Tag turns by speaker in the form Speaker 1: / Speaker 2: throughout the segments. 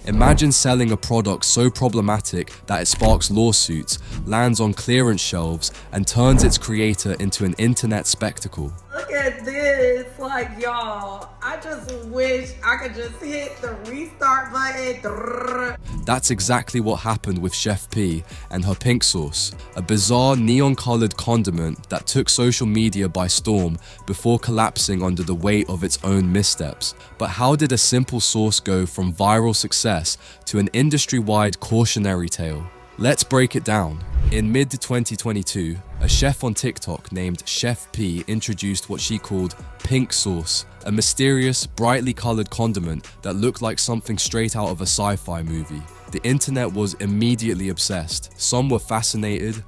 Speaker 1: Imagine selling a product so problematic that it sparks lawsuits, lands on clearance shelves, and turns its creator into an internet spectacle.
Speaker 2: Look at this, like y'all, I just wish I could just hit the restart button.
Speaker 1: That's exactly what happened with Chef P and her pink sauce, a bizarre neon-colored condiment that took social media by storm before collapsing under the weight of its own missteps. But how did a simple sauce go from viral success to an industry-wide cautionary tale? Let's break it down. In mid-2022, a chef on TikTok named Chef P introduced what she called pink sauce, a mysterious, brightly colored condiment that looked like something straight out of a sci-fi movie. The internet was immediately obsessed. Some were fascinated.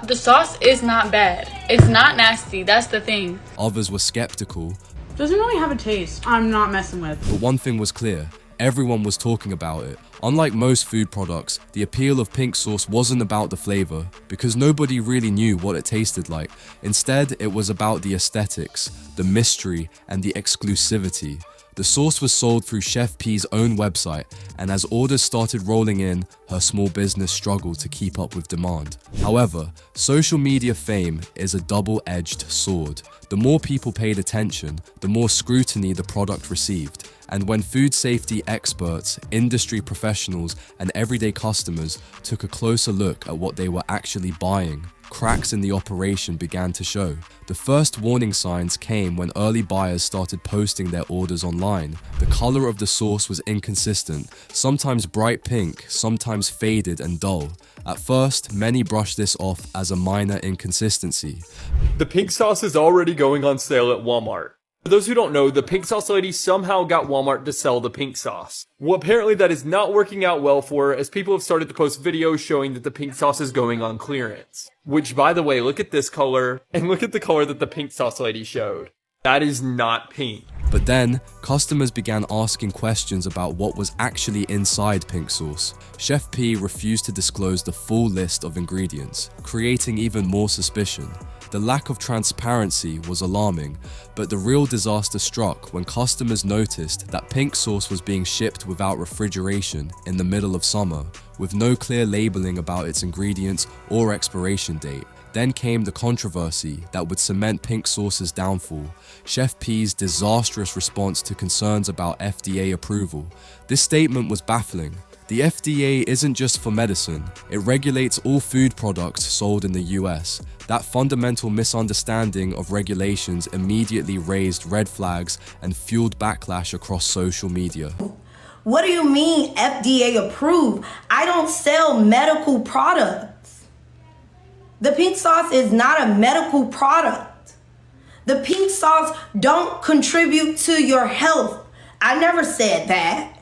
Speaker 3: The sauce is not bad. It's not nasty, that's the thing.
Speaker 1: Others were skeptical.
Speaker 4: Doesn't really have a taste. I'm not messing with.
Speaker 1: But one thing was clear. Everyone was talking about it. Unlike most food products, the appeal of pink sauce wasn't about the flavor, because nobody really knew what it tasted like. Instead, it was about the aesthetics, the mystery, and the exclusivity. The sauce was sold through Chef P's own website, and as orders started rolling in, her small business struggled to keep up with demand. However, social media fame is a double-edged sword. The more people paid attention, the more scrutiny the product received. And when food safety experts, industry professionals, and everyday customers took a closer look at what they were actually buying, cracks in the operation began to show. The first warning signs came when early buyers started posting their orders online. The color of the sauce was inconsistent, sometimes bright pink, sometimes faded and dull. At first, many brushed this off as a minor inconsistency.
Speaker 5: The pink sauce is already going on sale at Walmart. For those who don't know, the pink sauce lady somehow got Walmart to sell the pink sauce. Well, apparently that is not working out well for her, as people have started to post videos showing that the pink sauce is going on clearance. Which, by the way, look at this color, and look at the color that the pink sauce lady showed. That is not pink.
Speaker 1: But then, customers began asking questions about what was actually inside pink sauce. Chef P refused to disclose the full list of ingredients, creating even more suspicion. The lack of transparency was alarming, but the real disaster struck when customers noticed that pink sauce was being shipped without refrigeration in the middle of summer, with no clear labeling about its ingredients or expiration date. Then came the controversy that would cement pink sauce's downfall, Chef P's disastrous response to concerns about FDA approval. This statement was baffling. The FDA isn't just for medicine, it regulates all food products sold in the US. That fundamental misunderstanding of regulations immediately raised red flags and fueled backlash across social media.
Speaker 6: What do you mean FDA approved? I don't sell medical products. The pink sauce is not a medical product. The pink sauce don't contribute to your health. I never said that.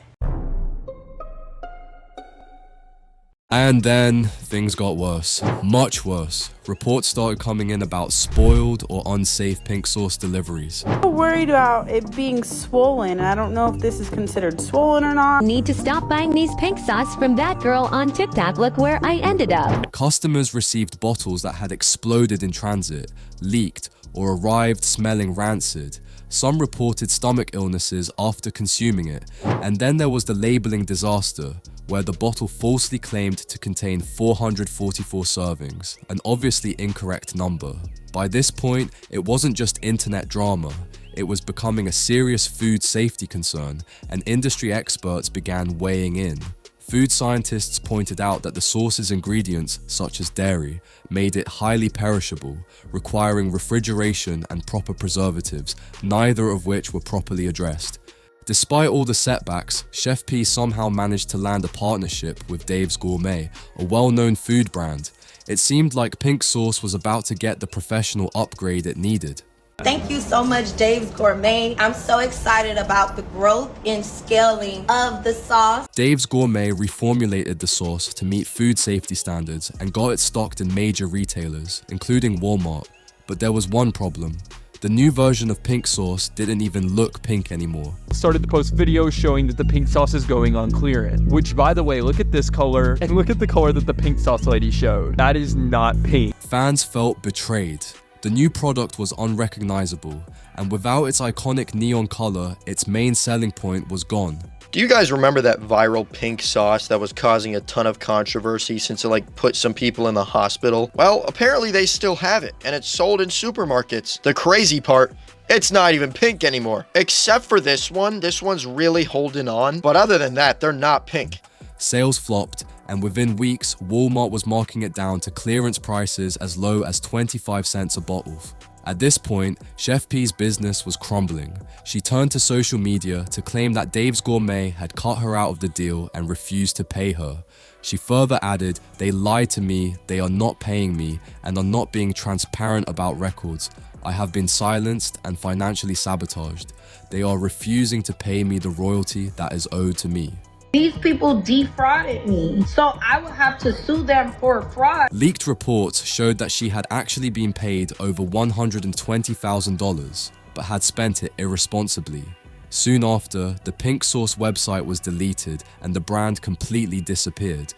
Speaker 1: And then things got worse, much worse. Reports started coming in about spoiled or unsafe pink sauce deliveries.
Speaker 4: I'm worried about it being swollen. I don't know if this is considered swollen or not.
Speaker 7: Need to stop buying these pink sauce from that girl on TikTok. Look where I ended up.
Speaker 1: Customers received bottles that had exploded in transit, leaked, or arrived smelling rancid. Some reported stomach illnesses after consuming it. And then there was the labeling disaster, where the bottle falsely claimed to contain 444 servings, an obviously incorrect number. By this point, it wasn't just internet drama, it was becoming a serious food safety concern, and industry experts began weighing in. Food scientists pointed out that the sauce's ingredients, such as dairy, made it highly perishable, requiring refrigeration and proper preservatives, neither of which were properly addressed. Despite all the setbacks, Chef P somehow managed to land a partnership with Dave's Gourmet, a well-known food brand. It seemed like pink sauce was about to get the professional upgrade it needed.
Speaker 6: Thank you so much, Dave's Gourmet. I'm so excited about the growth and scaling of the sauce.
Speaker 1: Dave's Gourmet reformulated the sauce to meet food safety standards and got it stocked in major retailers, including Walmart. But there was one problem. The new version of pink sauce didn't even look pink anymore.
Speaker 5: Started to post videos showing that the pink sauce is going on clearance. Which, by the way, look at this color, and look at the color that the pink sauce lady showed. That is not pink.
Speaker 1: Fans felt betrayed. The new product was unrecognizable, and without its iconic neon color, its main selling point was gone.
Speaker 8: Do you guys remember that viral pink sauce that was causing a ton of controversy since it like put some people in the hospital? Well, apparently they still have it, and it's sold in supermarkets. The crazy part, it's not even pink anymore. Except for this one. This one's really holding on. But other than that, they're not pink.
Speaker 1: Sales flopped, and within weeks, Walmart was marking it down to clearance prices as low as 25 cents a bottle. At this point, Chef P's business was crumbling. She turned to social media to claim that Dave's Gourmet had cut her out of the deal and refused to pay her. She further added, "They lied to me, they are not paying me, and are not being transparent about records. I have been silenced and financially sabotaged. They are refusing to pay me the royalty that is owed to me."
Speaker 6: These people defrauded me, so I would have to sue them for fraud.
Speaker 1: Leaked reports showed that she had actually been paid over $120,000, but had spent it irresponsibly. Soon after, the Pink Sauce website was deleted and the brand completely disappeared.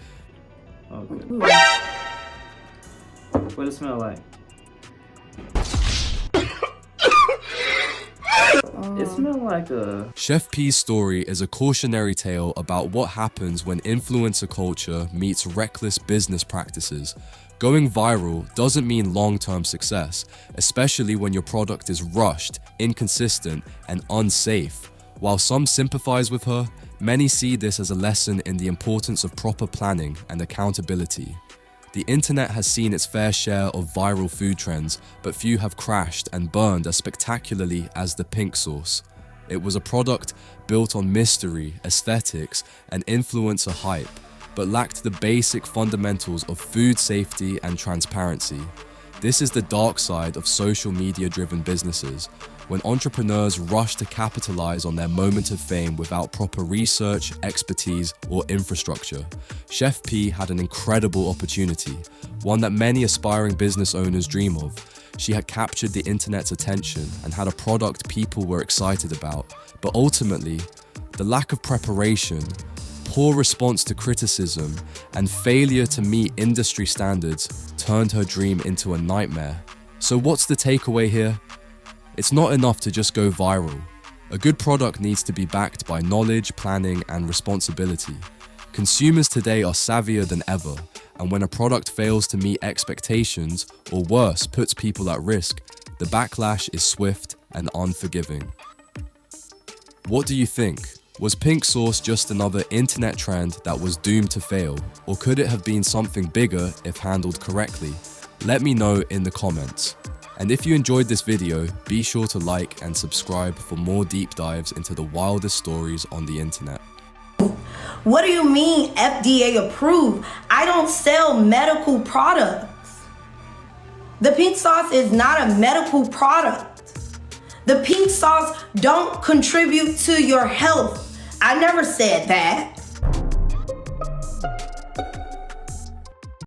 Speaker 9: Okay. What does it smell like? It smells like a...
Speaker 1: Chef P's story is a cautionary tale about what happens when influencer culture meets reckless business practices. Going viral doesn't mean long-term success, especially when your product is rushed, inconsistent, and unsafe. While some sympathize with her, many see this as a lesson in the importance of proper planning and accountability. The internet has seen its fair share of viral food trends, but few have crashed and burned as spectacularly as the pink sauce. It was a product built on mystery, aesthetics, and influencer hype, but lacked the basic fundamentals of food safety and transparency. This is the dark side of social media-driven businesses, when entrepreneurs rush to capitalize on their moment of fame without proper research, expertise, or infrastructure. Chef P had an incredible opportunity, one that many aspiring business owners dream of. She had captured the internet's attention and had a product people were excited about. But ultimately, the lack of preparation, poor response to criticism, and failure to meet industry standards turned her dream into a nightmare. So what's the takeaway here? It's not enough to just go viral. A good product needs to be backed by knowledge, planning, and responsibility. Consumers today are savvier than ever, and when a product fails to meet expectations, or worse, puts people at risk, the backlash is swift and unforgiving. What do you think? Was pink sauce just another internet trend that was doomed to fail, or could it have been something bigger if handled correctly? Let me know in the comments. And if you enjoyed this video, be sure to like and subscribe for more deep dives into the wildest stories on the internet.
Speaker 6: What do you mean FDA approved? I don't sell medical products. The pink sauce is not a medical product. The pink sauce don't contribute to your health. I never said that.